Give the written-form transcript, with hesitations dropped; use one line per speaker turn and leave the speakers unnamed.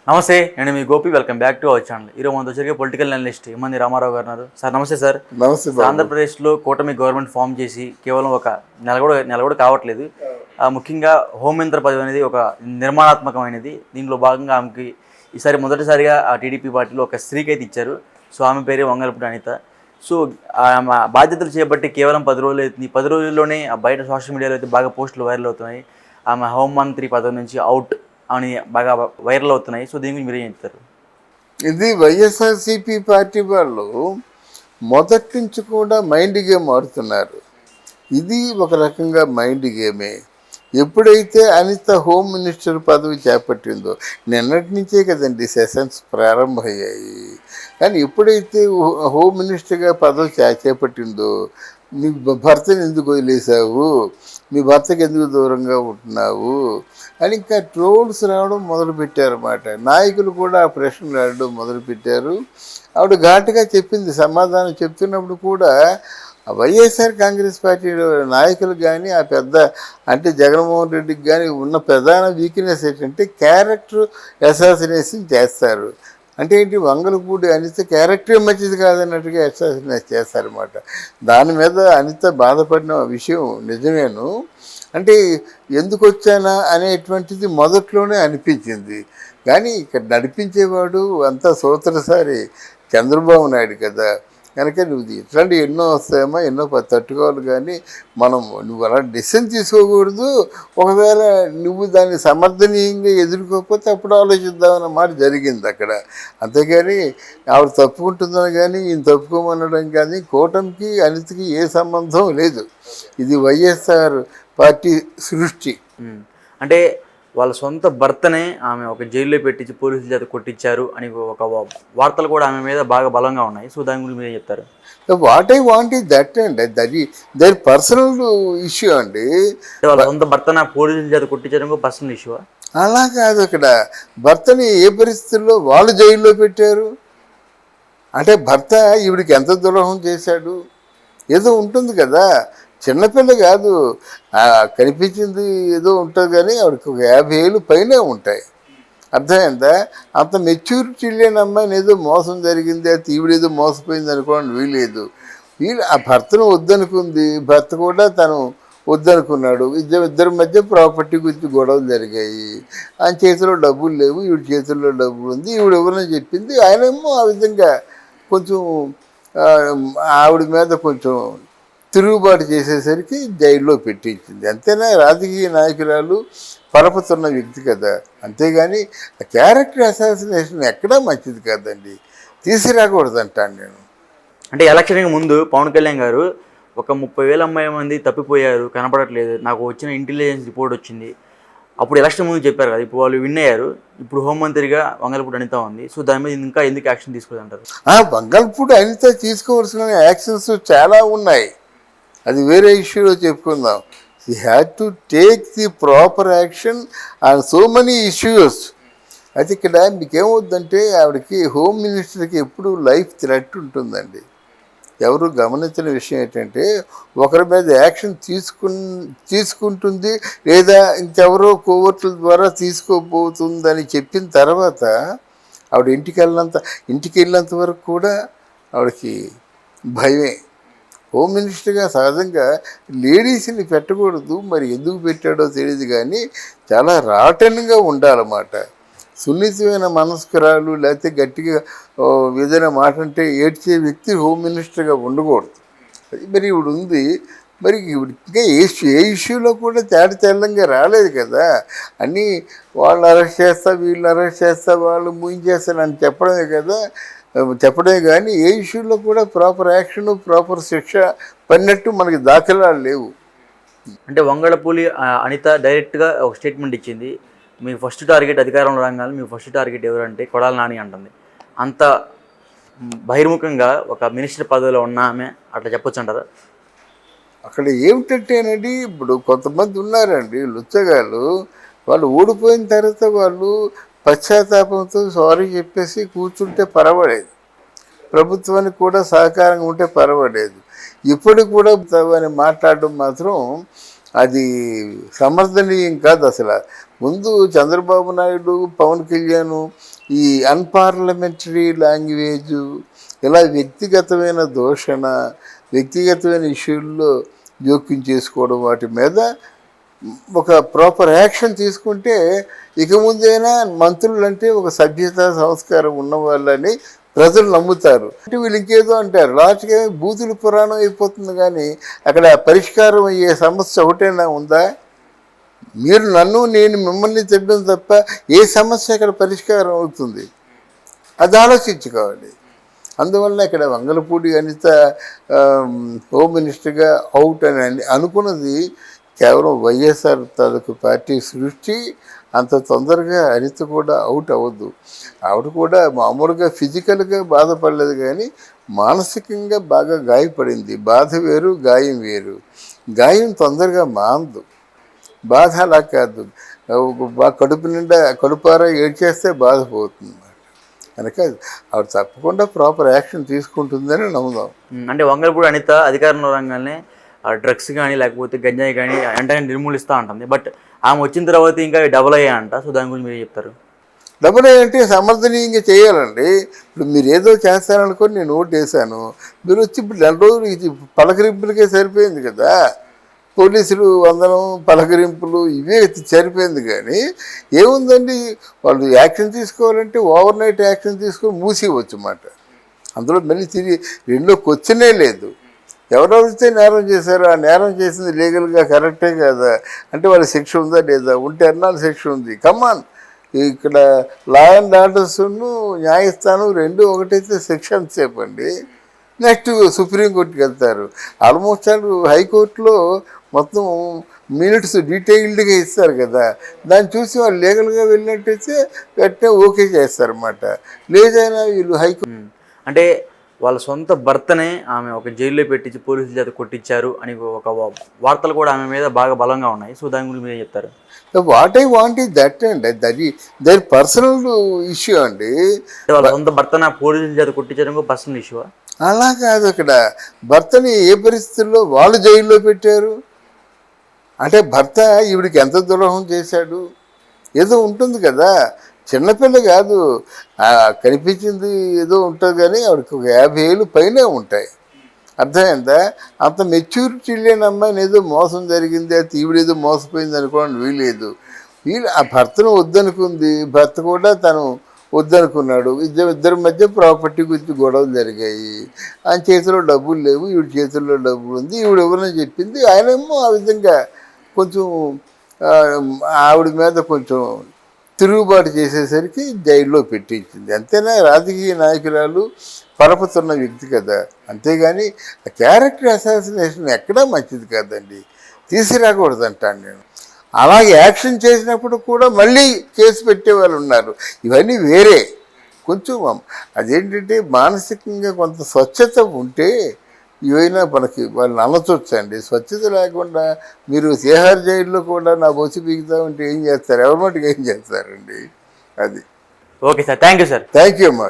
నమస్తే, నేను మీ Gopi. Welcome back to our channel. ఈరోజు మనతో జరిగే పొలిటికల్ అనలిస్ట్ ఇమ్మంది రామారావు గారు ఉన్నారు. సార్ నమస్తే. సార్
నమస్తే.
ఆంధ్రప్రదేశ్లో కూటమి గవర్నమెంట్ ఫామ్ చేసి కేవలం ఒక నెల కూడా కావట్లేదు. ముఖ్యంగా హోంమంత్రి పదవి అనేది ఒక నిర్మాణాత్మకమైనది. దీనిలో భాగంగా ఆమెకి ఈసారి మొదటిసారిగా ఆ టీడీపీ పార్టీలో ఒక స్త్రీకి అయితే ఇచ్చారు. సో ఆమె పేరే వంగలపూడి అనిత. సో ఆమె బాధ్యతలు చేపట్టి కేవలం 10 రోజులు అవుతుంది. 10 రోజుల్లోనే బయట సోషల్ మీడియాలో అయితే బాగా పోస్టులు వైరల్ అవుతున్నాయి. ఆమె హోంమంత్రి పదవి నుంచి అవుట్ అని బాగా వైరల్ అవుతున్నాయి. సో దీని గురించి మీరు ఏం చెప్తారు?
ఇది వైఎస్ఆర్సీపీ పార్టీ వాళ్ళు మొదటి నుంచి కూడా మైండ్ గేమ్ ఆడుతున్నారు. ఇది ఒక రకంగా మైండ్ గేమే. ఎప్పుడైతే అనిత హోమ్ మినిస్టర్ పదవి చేపట్టిందో, నిన్నటి నుంచే కదండి సెషన్స్ ప్రారంభమయ్యాయి. కానీ ఎప్పుడైతే హోమ్ మినిస్టర్గా పదవి చేపట్టిందో, నీ భర్తను ఎందుకు వదిలేసావు, మీ భర్తకి ఎందుకు దూరంగా ఉంటున్నావు అని ఇంకా ట్రోల్స్ రావడం మొదలుపెట్టారన్నమాట. నాయకులు కూడా ఆ ప్రశ్నలు అడగడం మొదలుపెట్టారు. ఆవిడ ఘాటుగా చెప్పింది. సమాధానం చెప్తున్నప్పుడు కూడా వైఎస్ఆర్ కాంగ్రెస్ పార్టీ నాయకులు కానీ ఆ పెద్ద అంటే జగన్మోహన్ రెడ్డికి కానీ ఉన్న ప్రధాన వీక్నెస్ ఏంటంటే క్యారెక్టర్ అసాసినేషన్ చేస్తారు. అంటే ఏంటి, వంగలపూడి అనిత క్యారెక్టరే మంచిది కాదన్నట్టుగా అసాసినేట్ చేస్తారన్నమాట. దాని మీద అనిత బాధపడిన విషయం నిజమేను. అంటే ఎందుకు వచ్చానా అనేటువంటిది మొదట్లోనే అనిపించింది. కానీ ఇక్కడ నడిపించేవాడు అంతా సూత్రసారి చంద్రబాబు నాయుడు కదా. కనుక నువ్వు ఇట్లాంటి ఎన్నో వస్తాయేమో, ఎన్నో తట్టుకోవాలి. కానీ నువ్వు అలా డిసిషన్ తీసుకోకూడదు. ఒకవేళ నువ్వు దాన్ని సమర్థనీయంగా ఎదుర్కోకపోతే అప్పుడు ఆలోచిద్దామన్న మాట జరిగింది అక్కడ. అంతేగాని ఆవిడ తప్పుకుంటుందని కానీ ఈయన తప్పుకోమనడం కానీ కూటమికి అనితకి ఏ సంబంధం లేదు. ఇది వైఎస్ఆర్ పార్టీ సృష్టి.
అంటే వాళ్ళ సొంత భర్తనే ఆమె ఒక జైల్లో పెట్టించి పోలీసుల చేత కొట్టించారు అని ఒక వార్తలు కూడా ఆమె మీద బాగా బలంగా ఉన్నాయి. సో దాని గురించి మీరు ఏం చెప్తారు?
What I want is that అండి, దట్ పర్సనల్ ఇష్యూ అండి.
వాళ్ళ సొంత భర్తన పోలీసుల చేత కొట్టించడం పర్సనల్ ఇష్యూ?
అలా కాదు. అక్కడ భర్తని ఏ పరిస్థితుల్లో వాళ్ళు జైల్లో పెట్టారు అంటే భర్త ఈవిడికి ఎంత ద్రోహం చేశాడు ఏదో ఉంటుంది కదా. చిన్నపిల్ల కాదు, కనిపించింది ఏదో ఉంటుంది కానీ ఆవిడకి ఒక 50 ఏళ్ళు పైనే ఉంటాయి. అర్థమైందా? అంత మెచ్యూరిటీ లేని అమ్మాయిని ఏదో మోసం జరిగింది, అది ఈవిడేదో మోసపోయింది అనుకోవడం వీలేదు. ఆ భర్తను వద్దనుకుంది, భర్త కూడా తను వద్దనుకున్నాడు. ఇద్దరి మధ్య ప్రాపర్టీ గురించి గొడవలు జరిగాయి. ఆయన చేతిలో డబ్బులు లేవు, ఈవిడ చేతుల్లో డబ్బులు ఉంది. ఈవిడ ఎవరని చెప్పింది. ఆయనేమో ఆ విధంగా కొంచెం ఆవిడ మీద కొంచెం తిరుగుబాటు చేసేసరికి జైల్లో పెట్టించింది. అంతేనా? రాజకీయ నాయకురాలు పరపుతున్న వ్యక్తి కదా. అంతేగాని క్యారెక్టర్ అసాసినేషన్ ఎక్కడా మంచిది కాదండి, తీసుకురాకూడదు అంటాను నేను.
అంటే ఎలక్షన్కి ముందు పవన్ కళ్యాణ్ గారు ఒక 30,000 మంది తప్పిపోయారు, కనపడట్లేదు, నాకు వచ్చిన ఇంటెలిజెన్స్ రిపోర్ట్ వచ్చింది, అప్పుడు ఎలక్షన్ ముందు చెప్పారు కదా. ఇప్పుడు వాళ్ళు విన్ అయ్యారు. ఇప్పుడు హోంమంత్రిగా వంగలపూడి అనిత ఉంది. సో దాని మీద ఇంకా ఎందుకు యాక్షన్ తీసుకోదంటారు?
వంగలపూడి అనిత తీసుకోవాల్సిన యాక్షన్స్ చాలా ఉన్నాయి. అది వేరే ఇష్యూలో చెప్పుకుందాం. He had to take the proper action on so many issues. అయితే ఇక్కడ మీకేమవుద్దంటే ఆవిడకి హోమ్ మినిస్టర్కి ఎప్పుడు లైఫ్ థ్రెట్ ఉంటుందండి. ఎవరు గమనించిన విషయం ఏంటంటే ఒకరి మీద యాక్షన్ తీసుకుంటుంది లేదా ఇంకెవరో కోవర్టుల ద్వారా తీసుకోబోతుందని చెప్పిన తర్వాత ఆవిడ ఇంటికి వెళ్ళినంత వరకు కూడా ఆవిడకి భయమే. హోమ్ మినిస్టర్గా సహజంగా లేడీస్ని పెట్టకూడదు, మరి ఎందుకు పెట్టాడో తెలియదు. కానీ చాలా రాటన్గా ఉండాలన్నమాట. సున్నితమైన మనస్కరాలు లేకపోతే గట్టిగా ఏదైనా మాట అంటే ఏడ్చే వ్యక్తి హోమ్ మినిస్టర్గా ఉండకూడదు. మరి ఈవిడ ఉంది. మరి ఇంకా ఏ ఇష్యూలో కూడా తెల్లంగా రాలేదు కదా. అన్నీ వాళ్ళు అరెస్ట్ చేస్తా, వీళ్ళు అరెస్ట్ చేస్తా, వాళ్ళు ముయించేస్తానని చెప్పడమే కానీ ఏ ఇష్యూలో కూడా ప్రాపర్ యాక్షన్, ప్రాపర్ శిక్ష పడినట్టు మనకి దాఖలాలు లేవు.
అంటే వంగలపూడి అనిత డైరెక్ట్గా ఒక స్టేట్మెంట్ ఇచ్చింది, మీ ఫస్ట్ టార్గెట్ అధికారంలో రాగానే మీ ఫస్ట్ టార్గెట్ ఎవరంటే కొడాలి నాని అంటుంది. అంత బహిర్ముఖంగా ఒక మినిస్టర్ పదవిలో ఉన్న ఆమె అట్లా చెప్పొచ్చు అంటారా?
అక్కడ ఏమిటంటేనండి, ఇప్పుడు కొంతమంది ఉన్నారండి లుచ్చగాళ్ళు, వాళ్ళు ఓడిపోయిన తర్వాత వాళ్ళు పశ్చాత్తాపంతో సారీ చెప్పేసి కూర్చుంటే పర్వాలేదు, ప్రభుత్వానికి కూడా సహకారంగా ఉంటే పర్వాలేదు. ఇప్పుడు కూడా అని మాట్లాడడం మాత్రం అది సమర్థనీయం కాదు అసలు. ముందు చంద్రబాబు నాయుడు, పవన్ కళ్యాణ్ ఈ అన్పార్లమెంటరీ లాంగ్వేజు, ఇలా వ్యక్తిగతమైన దూషణ, వ్యక్తిగతమైన ఇష్యూల్లో జోక్యం చేసుకోవడం, వాటి మీద ఒక ప్రాపర్ యాక్షన్ తీసుకుంటే ఇక ముందైనా మంత్రులు అంటే ఒక సభ్యత సంస్కారం ఉన్న వాళ్ళని ప్రజలు నమ్ముతారు. అంటే వీళ్ళు ఇంకేదో అంటారు, లాస్ట్గా బూతులు పురాణం అయిపోతుంది. కానీ అక్కడ పరిష్కారం అయ్యే సమస్య ఒకటైనా ఉందా? మీరు నన్ను, నేను మిమ్మల్ని తిట్టడం తప్ప ఏ సమస్య అక్కడ పరిష్కారం అవుతుంది? అది ఆలోచించుకోవాలి. అందువల్ల ఇక్కడ వంగలపూడి అనిత హోమ్ మినిస్టర్గా అవుట్ అని అనుకున్నది కేవలం వైఎస్ఆర్ తాలూకు పార్టీ సృష్టి. అంత తొందరగా అనిత కూడా అవుట్ అవ్వద్దు. ఆవిడ కూడా మామూలుగా ఫిజికల్గా బాధపడలేదు, కానీ మానసికంగా బాగా గాయపడింది. బాధ వేరు, గాయం వేరు. గాయం తొందరగా మాందు, బాధ అలా కాదు. కడుపు నిండా కడుపారా ఏడ్చేస్తే బాధపోతుంది కనుక ఆవిడ తప్పకుండా ప్రాపర్ యాక్షన్ తీసుకుంటుందని నమ్ముదాం.
అంటే వంగలపూడి అనిత అధికారంలో రాగానే డ్రగ్స్ కానీ లేకపోతే గంజాయి కానీ వెంటనే నిర్మూలిస్తూ ఉంటుంది. బట్ ఆమె వచ్చిన తర్వాత ఇంకా డబుల్ అయ్యాయంట. సో దాని గురించి మీరు చెప్తారు.
డబుల్ అంటే సమర్థనీయంగా చేయాలండి. ఇప్పుడు మీరు ఏదో చేస్తారనుకొని నేను ఓటు వేసాను, మీరు వచ్చి ఇప్పుడు 2 రోజులు ఇది పలకరింపులకే సరిపోయింది కదా. పోలీసులు వందనం, పలకరింపులు ఇవే సరిపోయింది. కానీ ఏముందండి, వాళ్ళు యాక్షన్ తీసుకోవాలంటే ఓవర్ నైట్ యాక్షన్ తీసుకొని మూసేయవచ్చు అన్నమాట. అందులో మళ్ళీ తిరిగి రెండో క్వశ్చనే లేదు. ఎవరెవరితే నేరం చేశారో ఆ నేరం చేసింది లీగల్గా కరెక్టే కదా అంటే వాళ్ళ శిక్ష ఉందా లేదా? ఉంటే అన్నాళ్ళు శిక్ష ఉంది. కమాన్, ఇక్కడ లా అండ్ ఆర్డర్స్ను న్యాయస్థానం రెండు ఒకటైతే శిక్ష చెప్పండి. నెక్స్ట్ సుప్రీంకోర్టుకి వెళ్తారు. ఆల్మోస్ట్ హైకోర్టులో మొత్తం మినిట్స్ డీటెయిల్డ్గా ఇస్తారు కదా, దాన్ని చూసి వాళ్ళు లీగల్గా వెళ్ళినట్టయితే వెంటనే ఓకే చేస్తారన్నమాట. లేదైనా వీళ్ళు హైకోర్టు
అంటే వాళ్ళ సొంత భర్తనే ఆమె ఒక జైల్లో పెట్టించి పోలీసుల చేత కొట్టించారు అని ఒక వార్తలు కూడా ఆమె మీద బాగా బలంగా ఉన్నాయి. సో దాని గురించి మీరు చెప్తారు.
What I want is that అండి, దట్ పర్సనల్ ఇష్యూ అండి.
వాళ్ళ సొంత భర్తన పోలీసుల చేత కొట్టించడం పర్సనల్ ఇష్యూ
అలా కాదు. అక్కడ భర్తని ఏ పరిస్థితుల్లో వాళ్ళు జైల్లో పెట్టారు అంటే భర్త ఈవిడికి ఎంత ద్రోహం చేశాడు ఏదో ఉంటుంది కదా. చిన్నపిల్ల కాదు, కనిపించింది ఏదో ఉంటుంది కానీ ఆవిడకి ఒక 50 ఏళ్ళు పైనే ఉంటాయి. అర్థమైందా? అంత మెచ్యూరిటీ లేని అమ్మాయిని ఏదో మోసం జరిగింది, అది ఈవిడేదో మోసపోయింది అనుకోవడం వీలేదు. వీళ్ళు ఆ భర్తను వద్దనుకుంది, భర్త కూడా తను వద్దనుకున్నాడు. ఇద్దరి మధ్య ప్రాపర్టీ గురించి గొడవలు జరిగాయి. ఆయన చేతిలో డబ్బులు లేవు, ఈవిడ చేతుల్లో డబ్బులు ఉంది, ఈవిడ ఎవరని చెప్పింది. ఆయనేమో ఆ విధంగా కొంచెం ఆవిడ మీద కొంచెం తిరుగుబాటు చేసేసరికి జైల్లో పెట్టించింది. అంతేనా? రాజకీయ నాయకురాలు పరపుతున్న వ్యక్తి కదా. అంతేగాని క్యారెక్టర్ అసాసినేషన్ ఎక్కడా మంచిది కాదండి, తీసుకురాకూడదు అంటాను నేను. అలాగే యాక్షన్ చేసినప్పుడు కూడా మళ్ళీ కేసు పెట్టేవాళ్ళు ఉన్నారు. ఇవన్నీ వేరే. కొంచెం అదేంటంటే మానసికంగా కొంత స్వచ్ఛత ఉంటే ఇవైనా మనకి వాళ్ళని అనొచ్చండి. స్వచ్ఛత లేకుండా మీరు తిహార్ జైల్లో కూడా నా బొచ్చి పీకుతా ఉంటే ఏం చేస్తారు? ఎవరి మటుకు ఏం చేస్తారండి? అది.
Okay sir, thank you sir.
Thank you అమ్మా.